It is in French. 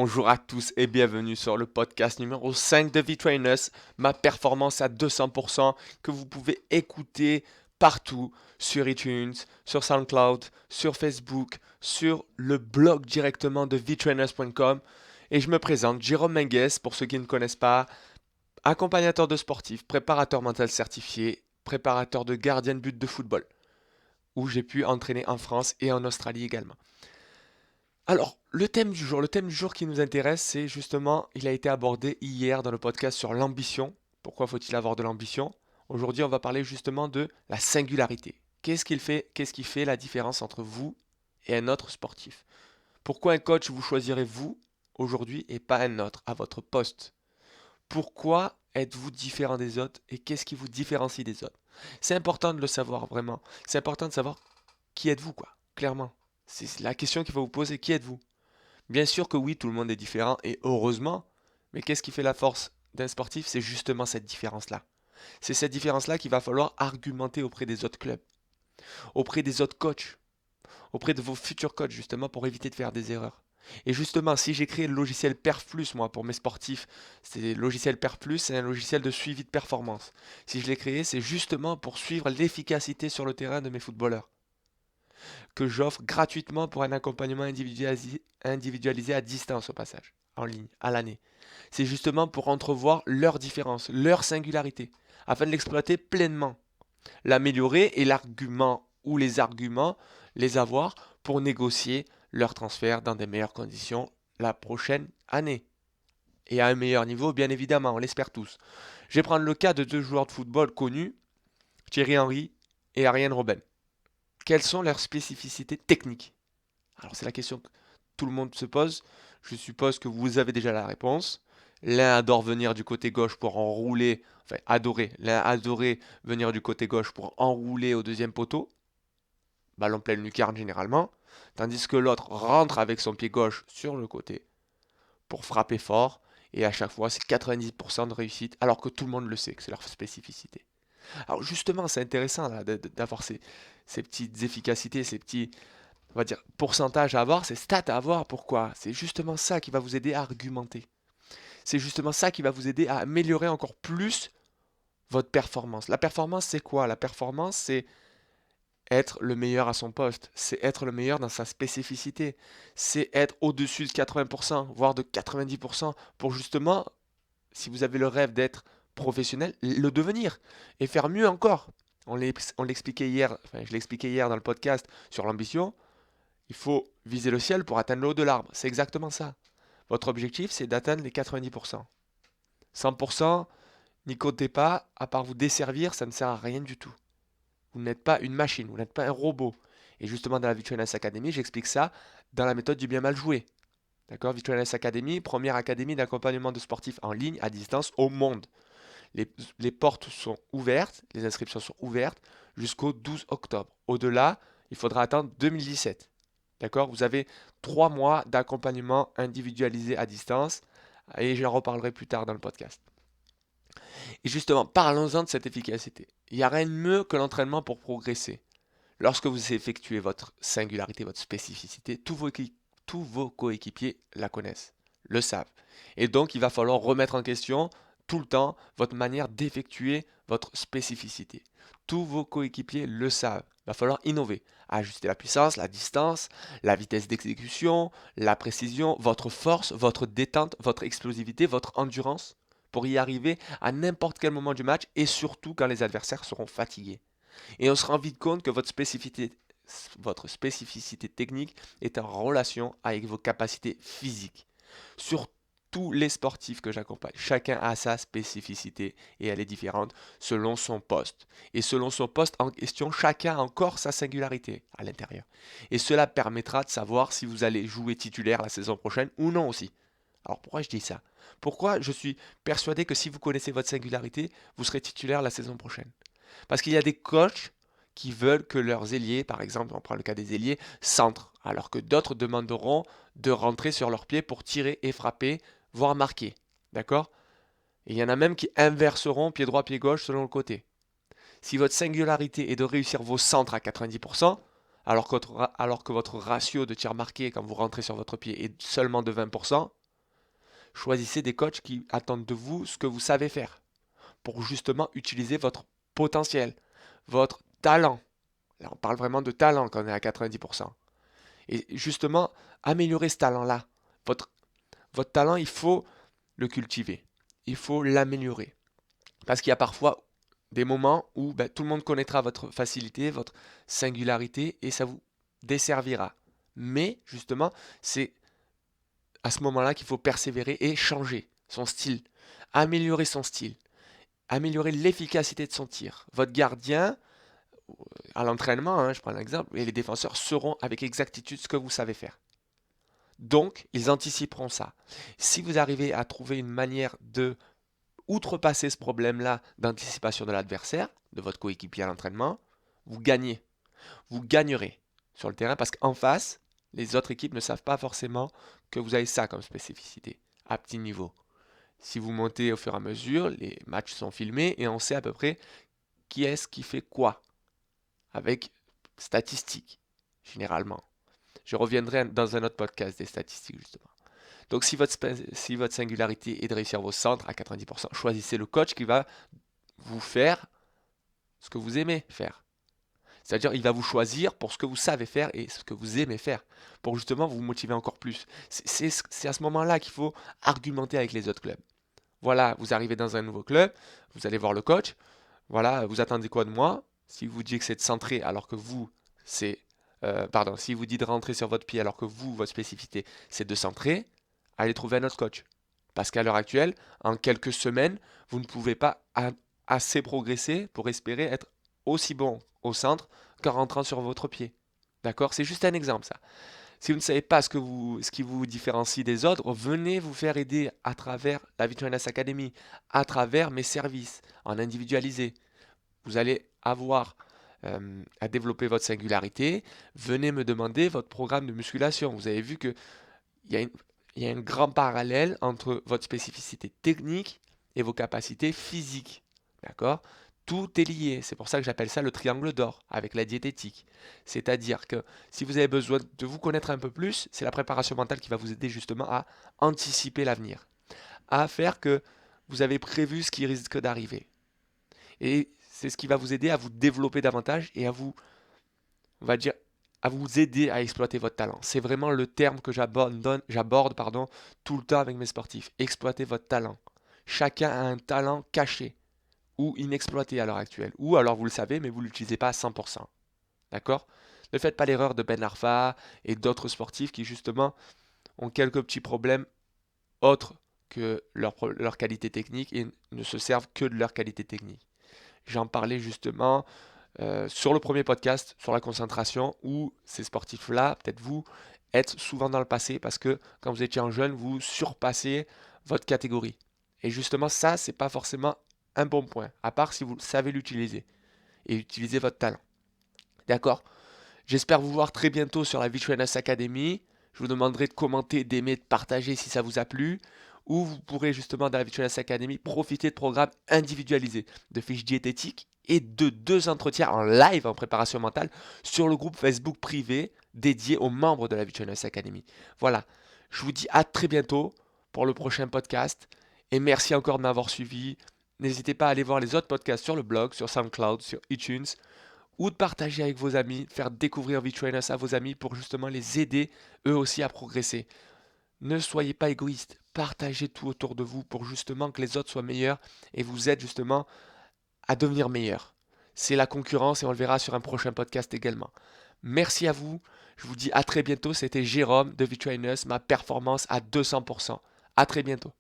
Bonjour à tous et bienvenue sur le podcast numéro 5 de V-Trainers, ma performance à 200% que vous pouvez écouter partout sur iTunes, sur SoundCloud, sur Facebook, sur le blog directement de vtrainers.com. Et je me présente, Jérôme Mengues, pour ceux qui ne connaissent pas, accompagnateur de sportifs, préparateur mental certifié, préparateur de gardien de but de football, où j'ai pu entraîner en France et en Australie également. Alors, le thème du jour qui nous intéresse, c'est justement, il a été abordé hier dans le podcast sur l'ambition. Pourquoi faut-il avoir de l'ambition? Aujourd'hui, on va parler justement de la singularité. Qu'est-ce qui fait la différence entre vous et un autre sportif? Pourquoi un coach vous choisirez vous aujourd'hui et pas un autre à votre poste? Pourquoi êtes-vous différent des autres et qu'est-ce qui vous différencie des autres? C'est important de le savoir vraiment. C'est important de savoir qui êtes-vous, quoi, clairement. C'est la question qu'il faut vous poser, qui êtes-vous? Bien sûr que oui, tout le monde est différent et heureusement, mais qu'est-ce qui fait la force d'un sportif? C'est justement cette différence-là. C'est cette différence-là qu'il va falloir argumenter auprès des autres clubs, auprès des autres coachs, auprès de vos futurs coachs justement pour éviter de faire des erreurs. Et justement, si j'ai créé le logiciel PerfPlus, moi, pour mes sportifs, c'est le logiciel PerfPlus, c'est un logiciel de suivi de performance. Si je l'ai créé, c'est justement pour suivre l'efficacité sur le terrain de mes footballeurs que j'offre gratuitement pour un accompagnement individualisé à distance au passage, en ligne, à l'année. C'est justement pour entrevoir leurs différences, leur singularité, afin de l'exploiter pleinement, l'améliorer et l'argument ou les arguments, les avoir pour négocier leur transfert dans des meilleures conditions la prochaine année. Et à un meilleur niveau, bien évidemment, on l'espère tous. Je vais prendre le cas de deux joueurs de football connus, Thierry Henry et Arjen Robben. Quelles sont leurs spécificités techniques? Alors c'est la question que tout le monde se pose. Je suppose que vous avez déjà la réponse. L'un adore venir du côté gauche pour enrouler, enfin adorer, l'un adorait venir du côté gauche pour enrouler au deuxième poteau, ballon pleine lucarne généralement, tandis que l'autre rentre avec son pied gauche sur le côté pour frapper fort, et à chaque fois c'est 90% de réussite, alors que tout le monde le sait que c'est leur spécificité. Alors justement, c'est intéressant là, d'avoir ces petites efficacités, ces petits, on va dire, pourcentages à avoir, ces stats à avoir. Pourquoi? C'est justement ça qui va vous aider à argumenter. C'est justement ça qui va vous aider à améliorer encore plus votre performance. La performance, c'est quoi? La performance, c'est être le meilleur à son poste. C'est être le meilleur dans sa spécificité. C'est être au-dessus de 80%, voire de 90% pour justement, si vous avez le rêve d'être professionnel, le devenir et faire mieux encore. On l'expliquait hier, enfin je l'expliquais hier dans le podcast sur l'ambition. Il faut viser le ciel pour atteindre le haut de l'arbre. C'est exactement ça. Votre objectif, c'est d'atteindre les 90%. 100%, n'y comptez pas, à part vous desservir, ça ne sert à rien du tout. Vous n'êtes pas une machine, vous n'êtes pas un robot. Et justement, dans la V-Trainers Academy, j'explique ça dans la méthode du bien mal joué. D'accord? V-Trainers Academy, première académie d'accompagnement de sportifs en ligne, à distance, au monde. Les portes sont ouvertes, les inscriptions sont ouvertes jusqu'au 12 octobre. Au-delà, il faudra attendre 2017. D'accord? Vous avez 3 mois d'accompagnement individualisé à distance et j'en reparlerai plus tard dans le podcast. Et justement, parlons-en de cette efficacité. Il n'y a rien de mieux que l'entraînement pour progresser. Lorsque vous effectuez votre singularité, votre spécificité, tous vos coéquipiers la connaissent, le savent. Et donc, il va falloir remettre en question tout le temps votre manière d'effectuer votre spécificité. Tous vos coéquipiers le savent. Il va falloir innover, ajuster la puissance, la distance, la vitesse d'exécution, la précision, votre force, votre détente, votre explosivité, votre endurance pour y arriver à n'importe quel moment du match et surtout quand les adversaires seront fatigués. Et on se rend vite compte que votre spécificité technique est en relation avec vos capacités physiques. Sur tous les sportifs que j'accompagne, chacun a sa spécificité et elle est différente selon son poste. Et selon son poste en question, chacun a encore sa singularité à l'intérieur. Et cela permettra de savoir si vous allez jouer titulaire la saison prochaine ou non aussi. Alors pourquoi je dis ça? Pourquoi je suis persuadé que si vous connaissez votre singularité, vous serez titulaire la saison prochaine? Parce qu'il y a des coachs qui veulent que leurs ailiers, par exemple, on prend le cas des ailiers, centrent, alors que d'autres demanderont de rentrer sur leurs pieds pour tirer et frapper, voire marquer. D'accord? Et il y en a même qui inverseront pied droit, pied gauche selon le côté. Si votre singularité est de réussir vos centres à 90%, alors que votre ratio de tir marqué quand vous rentrez sur votre pied est seulement de 20%, Choisissez des coachs qui attendent de vous ce que vous savez faire pour justement utiliser votre potentiel, votre talent. Là, on parle vraiment de talent quand on est à 90%. Et justement, améliorer ce talent-là. Votre, votre talent, il faut le cultiver. Il faut l'améliorer. Parce qu'il y a parfois des moments où tout le monde connaîtra votre facilité, votre singularité, et ça vous desservira. Mais justement, c'est à ce moment-là qu'il faut persévérer et changer son style, améliorer son style, améliorer l'efficacité de son tir. Votre gardien, à l'entraînement, je prends l'exemple, et les défenseurs sauront avec exactitude ce que vous savez faire. Donc, ils anticiperont ça. Si vous arrivez à trouver une manière de outrepasser ce problème-là d'anticipation de l'adversaire, de votre coéquipier à l'entraînement, vous gagnez. Vous gagnerez sur le terrain parce qu'en face, les autres équipes ne savent pas forcément que vous avez ça comme spécificité à petit niveau. Si vous montez au fur et à mesure, les matchs sont filmés et on sait à peu près qui est-ce qui fait quoi, avec statistiques, généralement. Je reviendrai dans un autre podcast des statistiques, justement. Donc, si votre singularité est de réussir vos centres à 90%, choisissez le coach qui va vous faire ce que vous aimez faire. C'est-à-dire, il va vous choisir pour ce que vous savez faire et ce que vous aimez faire, pour justement vous motiver encore plus. C'est à ce moment-là qu'il faut argumenter avec les autres clubs. Voilà, vous arrivez dans un nouveau club, vous allez voir le coach. Voilà, vous attendez quoi de moi? Si vous dites que c'est de centrer alors que vous, si vous dites de rentrer sur votre pied alors que vous, votre spécificité, c'est de centrer, allez trouver un autre coach. Parce qu'à l'heure actuelle, en quelques semaines, vous ne pouvez pas assez progresser pour espérer être aussi bon au centre qu'en rentrant sur votre pied. D'accord? C'est juste un exemple, ça. Si vous ne savez pas ce qui vous différencie des autres, venez vous faire aider à travers la Vitruvians Academy, à travers mes services en individualisé. Vous allez avoir à développer votre singularité. Venez me demander votre programme de musculation. Vous avez vu qu'il y a un grand parallèle entre votre spécificité technique et vos capacités physiques. D'accord? Tout est lié. C'est pour ça que j'appelle ça le triangle d'or avec la diététique. C'est-à-dire que si vous avez besoin de vous connaître un peu plus, c'est la préparation mentale qui va vous aider justement à anticiper l'avenir, à faire que vous avez prévu ce qui risque d'arriver. Et c'est ce qui va vous aider à vous développer davantage et à vous, on va dire, à vous aider à exploiter votre talent. C'est vraiment le terme que j'aborde tout le temps avec mes sportifs. Exploiter votre talent. Chacun a un talent caché ou inexploité à l'heure actuelle. Ou alors vous le savez, mais vous ne l'utilisez pas à 100%. D'accord? Ne faites pas l'erreur de Ben Arfa et d'autres sportifs qui justement ont quelques petits problèmes autres que leur qualité technique et ne se servent que de leur qualité technique. J'en parlais justement sur le premier podcast sur la concentration où ces sportifs-là, peut-être vous, êtes souvent dans le passé parce que quand vous étiez en jeune, vous surpassez votre catégorie. Et justement, ça, c'est pas forcément un bon point, à part si vous savez l'utiliser et utiliser votre talent. D'accord? J'espère vous voir très bientôt sur la Vitruvians Academy. Je vous demanderai de commenter, d'aimer, de partager si ça vous a plu. Ou vous pourrez justement dans la Vitruvians Academy profiter de programmes individualisés, de fiches diététiques et de 2 entretiens en live en préparation mentale sur le groupe Facebook privé dédié aux membres de la Vitruvians Academy. Voilà, je vous dis à très bientôt pour le prochain podcast et merci encore de m'avoir suivi. N'hésitez pas à aller voir les autres podcasts sur le blog, sur SoundCloud, sur iTunes ou de partager avec vos amis, faire découvrir VTrainers à vos amis pour justement les aider eux aussi à progresser. Ne soyez pas égoïste, partagez tout autour de vous pour justement que les autres soient meilleurs et vous aident justement à devenir meilleurs. C'est la concurrence et on le verra sur un prochain podcast également. Merci à vous, je vous dis à très bientôt, c'était Jérôme de VTrainers, ma performance à 200%. À très bientôt.